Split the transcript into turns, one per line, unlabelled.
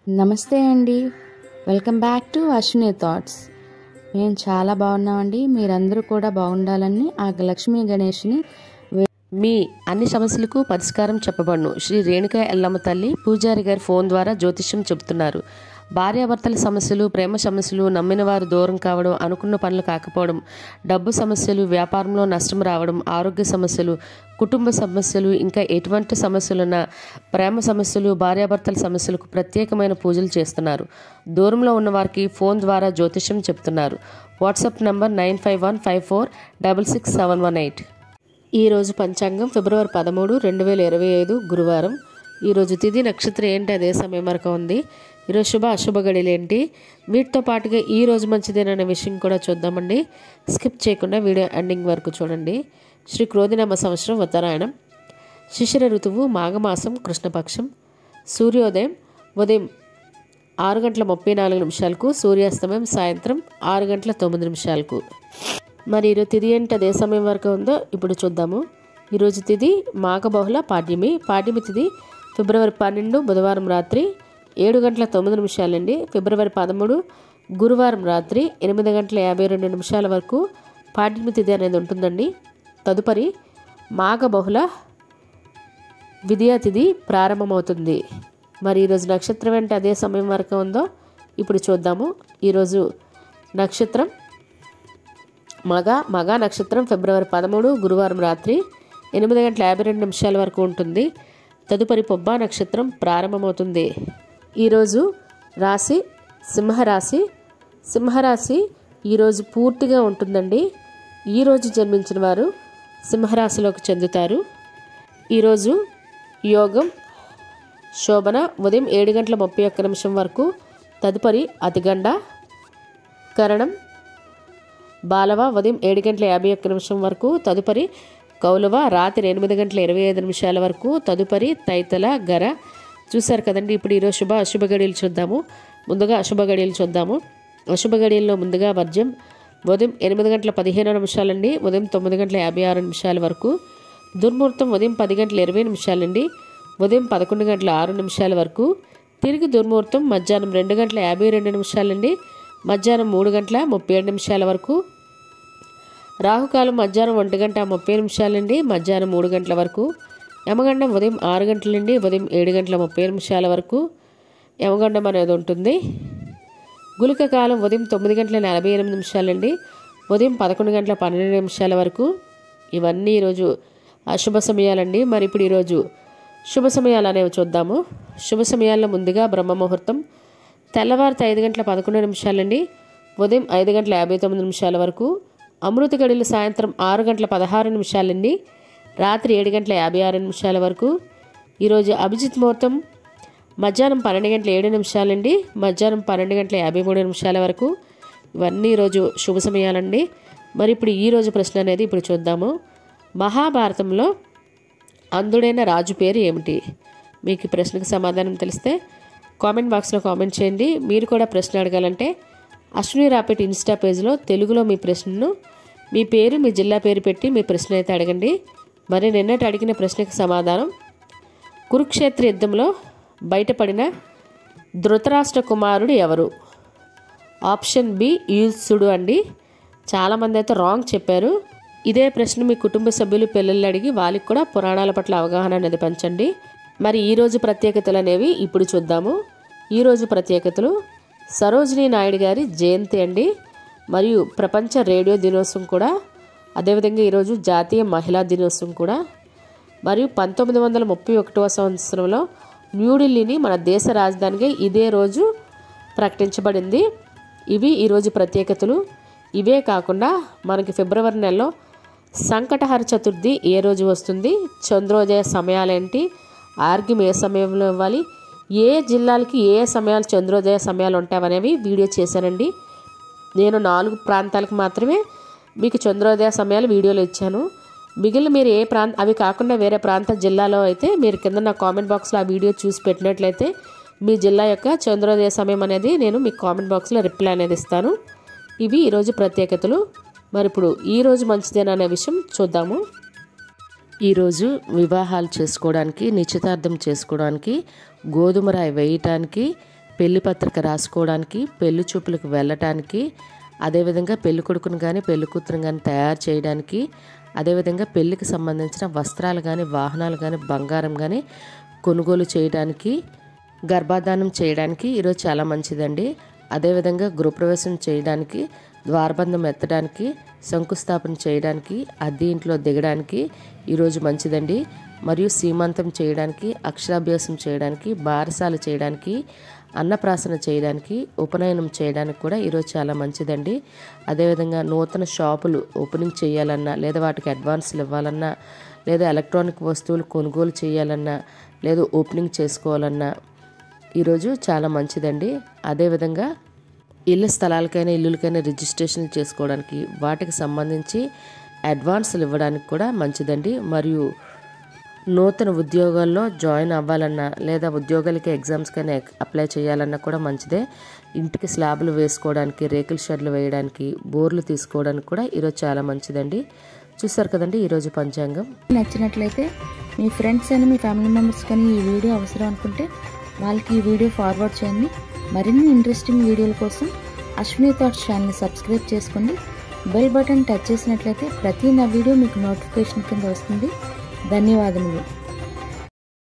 నమస్తే అండి. Welcome back to Ashwini thoughts. మేము చాలా బాగున్నామండి. మీరందరూ కూడా బాగుండాలని ఆ లక్ష్మీ గణేష్ని
మీ అన్ని సమస్యలకు పరిష్కారం చెప్పబడును. శ్రీ రేణుక ఎల్లమ్మ తల్లి పూజారి గారి ఫోన్ ద్వారా జ్యోతిష్యం చెబుతున్నారు. భార్యాభర్తల సమస్యలు, ప్రేమ సమస్యలు, నమ్మిన వారు దూరం కావడం, అనుకున్న పనులు కాకపోవడం, డబ్బు సమస్యలు, వ్యాపారంలో నష్టం రావడం, ఆరోగ్య సమస్యలు, కుటుంబ సమస్యలు, ఇంకా ఎటువంటి సమస్యలున్నా ప్రేమ సమస్యలు, భార్యాభర్తల సమస్యలకు ప్రత్యేకమైన పూజలు చేస్తున్నారు. దూరంలో ఉన్న వారికి ఫోన్ ద్వారా జ్యోతిష్యం చెప్తున్నారు. WhatsApp number 9515466718. ఈరోజు పంచాంగం ఫిబ్రవరి 13, 2025 గురువారం. ఈరోజు తిథి నక్షత్రం ఏంటి, అదే సమయం వరకు ఉంది. ఈరోజు శుభ అశుభ గడియలు ఏంటి, వీటితో పాటుగా ఈ రోజు మంచిదేననే విషయం కూడా చూద్దామండి. స్కిప్ చేయకుండా వీడియో ఎండింగ్ వరకు చూడండి. శ్రీ క్రోధినామ సంవత్సరం ఉత్తరాయణం, శిశిర ఋతువు, మాఘమాసం, కృష్ణపక్షం. సూర్యోదయం ఉదయం 6:34 సూర్యాస్తమయం సాయంత్రం 6:09. మరి ఈరోజు తిథి ఏంటి, అదే సమయం వరకు ఉందో ఇప్పుడు చూద్దాము. ఈరోజు తిథి మాఘబహుళ పాడ్యమి. పాడ్యమి తిథి ఫిబ్రవరి 12 బుధవారం రాత్రి 7:09 అండి. ఫిబ్రవరి 13 గురువారం రాత్రి 8:52 వరకు పాడ్యమి తిథి అనేది ఉంటుందండి. తదుపరి మాఘబహుళ విద్యా తిథి ప్రారంభమవుతుంది. మరి ఈరోజు నక్షత్రం ఏంటి, అదే సమయం వరకు ఉందో ఇప్పుడు చూద్దాము. ఈరోజు నక్షత్రం మగ నక్షత్రం ఫిబ్రవరి 13 గురువారం రాత్రి 8:52 వరకు ఉంటుంది. తదుపరి పొబ్బా నక్షత్రం ప్రారంభమవుతుంది. ఈరోజు రాశి సింహరాశి ఈరోజు పూర్తిగా ఉంటుందండి. ఈరోజు జన్మించిన వారు సింహరాశిలోకి చెందుతారు. ఈరోజు యోగం శోభన ఉదయం 7:31 వరకు. తదుపరి అతిగండ కరణం బాలవ ఉదయం 7:51 వరకు. తదుపరి కౌలవ రాత్రి 8:25 వరకు. తదుపరి తైతల గర. చూశారు కదండి. ఇప్పుడు ఈరోజు శుభ అశుభ గడియలు చూద్దాము. ముందుగా అశుభ గడియలు చూద్దాము. అశుభ గడియల్లో ముందుగా వర్జ్యం ఉదయం 8:15 అండి ఉదయం 9:56 వరకు. దుర్ముహూర్తం ఉదయం 10:20 అండి ఉదయం 11:06 వరకు. తిరిగి దుర్ముహూర్తం మధ్యాహ్నం 2:52 అండి మధ్యాహ్నం 3:37 వరకు. రాహుకాలం మధ్యాహ్నం 1:30 అండి మధ్యాహ్నం 3 గంటల వరకు. యమగండం ఉదయం 6 గంటల నుండి ఉదయం 7:30 వరకు యమగండం అనేది ఉంటుంది. గుళిక కాలం ఉదయం 9:48 అండి ఉదయం 11:12 వరకు. ఇవన్నీ ఈరోజు అశుభ సమయాలండి. మరి ఇప్పుడు ఈరోజు శుభ సమయాలు అనేవి చూద్దాము. శుభ సమయాల్లో ముందుగా బ్రహ్మ ముహూర్తం తెల్లవారితే 5:11 అండి ఉదయం 5:59 వరకు. అమృత గడియలు సాయంత్రం 6:16 అండి రాత్రి 7:56 వరకు. ఈరోజు అభిజిత్ ముహూర్తం మధ్యాహ్నం 12:07 అండి మధ్యాహ్నం 12:53 వరకు. ఇవన్నీ ఈరోజు శుభ సమయాలండి. మరి ఇప్పుడు ఈరోజు ప్రశ్న అనేది ఇప్పుడు చూద్దాము. మహాభారతంలో అంధుడైన రాజు పేరు ఏమిటి? మీకు ఈ ప్రశ్నకు సమాధానం తెలిస్తే కామెంట్ బాక్స్లో కామెంట్ చేయండి. మీరు కూడా ప్రశ్న అడగాలంటే అశ్విని రాపెట్ ఇన్స్టా పేజ్లో తెలుగులో మీ ప్రశ్నను మీ పేరు మీ జిల్లా పేరు పెట్టి మీ ప్రశ్న అయితే అడగండి. మరి నిన్నటి అడిగిన ప్రశ్నకు సమాధానం కురుక్షేత్ర యుద్ధంలో బయటపడిన ధృతరాష్ట్ర కుమారుడు ఎవరు? ఆప్షన్ బి యూసుడు అండి. చాలామంది అయితే రాంగ్ చెప్పారు. ఇదే ప్రశ్న మీ కుటుంబ సభ్యులు పిల్లలు అడిగి వాళ్ళకి కూడా పురాణాల పట్ల అవగాహన అనేది పెంచండి. మరి ఈరోజు ప్రత్యేకతలు అనేవి ఇప్పుడు చూద్దాము. ఈరోజు ప్రత్యేకతలు సరోజినీ నాయుడు గారి జయంతి అండి మరియు ప్రపంచ రేడియో దినోత్సవం కూడా. అదేవిధంగా ఈరోజు జాతీయ మహిళా దినోత్సవం కూడా. మరియు 1931వ సంవత్సరంలో న్యూఢిల్లీని మన దేశ రాజధానిగా ఇదే రోజు ప్రకటించబడింది. ఇవి ఈరోజు ప్రత్యేకతలు. ఇవే కాకుండా మనకి ఫిబ్రవరి నెలలో సంకటహర చతుర్థి ఏ రోజు వస్తుంది, చంద్రోదయ సమయాలేంటి, ఆర్గ్యం ఏ సమయంలో ఇవ్వాలి, ఏ జిల్లాలకి ఏ సమయాలు చంద్రోదయ సమయాలు ఉంటాయనేవి వీడియో చేశానండి. నేను 4 ప్రాంతాలకు మాత్రమే మీకు చంద్రోదయ సమయాలు వీడియోలు ఇచ్చాను. మిగిలిన మీరు ఏ అవి కాకుండా వేరే ప్రాంత జిల్లాలో అయితే మీరు కింద నా కామెంట్ బాక్స్లో ఆ వీడియో చూసి పెట్టినట్లయితే మీ జిల్లా యొక్క చంద్రోదయ సమయం అనేది నేను మీకు కామెంట్ బాక్స్లో రిప్లై అనేది ఇస్తాను. ఇవి ఈరోజు ప్రత్యేకతలు. మరి ఇప్పుడు ఈరోజు మంచిదేనా అనే విషయం చూద్దాము. ఈరోజు వివాహాలు చేసుకోవడానికి, నిశ్చితార్థం చేసుకోవడానికి, గోధుమ రాయి వేయటానికి, పెళ్లి పత్రిక రాసుకోవడానికి, పెళ్లి చూపులకు వెళ్ళటానికి, అదేవిధంగా పెళ్లి కొడుకును కానీ పెళ్లి కూతురుని కానీ తయారు చేయడానికి, అదేవిధంగా పెళ్లికి సంబంధించిన వస్త్రాలు కానీ, వాహనాలు కానీ, బంగారం కానీ కొనుగోలు చేయడానికి, గర్భాధానం చేయడానికి ఈరోజు చాలా మంచిదండి. అదేవిధంగా గృహప్రవేశం చేయడానికి, ద్వారబంధం ఎత్తడానికి, శంకుస్థాపన చేయడానికి, అద్దె ఇంట్లో దిగడానికి ఈరోజు మంచిదండి. మరియు సీమంతం చేయడానికి, అక్షరాభ్యాసం చేయడానికి, బారసాల చేయడానికి, అన్నప్రాసన చేయడానికి, ఉపనయనం చేయడానికి కూడా ఈరోజు చాలా మంచిదండి. అదేవిధంగా నూతన షాపులు ఓపెనింగ్ చేయాలన్నా, లేదా వాటికి అడ్వాన్స్లు ఇవ్వాలన్నా, లేదా ఎలక్ట్రానిక్ వస్తువులు కొనుగోలు చేయాలన్నా, లేదా ఓపెనింగ్ చేసుకోవాలన్నా ఈరోజు చాలా మంచిదండి. అదేవిధంగా ఇళ్ళ స్థలాలకైనా ఇల్లులకైనా రిజిస్ట్రేషన్ చేసుకోవడానికి, వాటికి సంబంధించి అడ్వాన్స్లు ఇవ్వడానికి కూడా మంచిదండి. మరియు నూతన ఉద్యోగాల్లో జాయిన్ అవ్వాలన్నా, లేదా ఉద్యోగాలకి ఎగ్జామ్స్కైనా అప్లై చేయాలన్నా కూడా మంచిదే. ఇంటికి స్లాబ్లు వేసుకోవడానికి, రేకుల షెడ్లు వేయడానికి, బోర్లు తీసుకోవడానికి కూడా ఈరోజు చాలా మంచిదండి. చూసారు కదండి ఈరోజు పంచాంగం.
నచ్చినట్లయితే మీ ఫ్రెండ్స్ అని, మీ ఫ్యామిలీ మెంబర్స్ కానీ ఈ వీడియో అవసరం అనుకుంటే వాళ్ళకి ఈ వీడియో ఫార్వర్డ్ చేయండి. మరిన్ని ఇంట్రెస్టింగ్ వీడియోల కోసం అశ్విని థాట్స్ ఛానల్ని సబ్స్క్రైబ్ చేసుకోండి. బెల్ బటన్ టచ్ చేసినట్లయితే ప్రతి నా వీడియో మీకు నోటిఫికేషన్ కింద వస్తుంది. ధన్యవాదములు.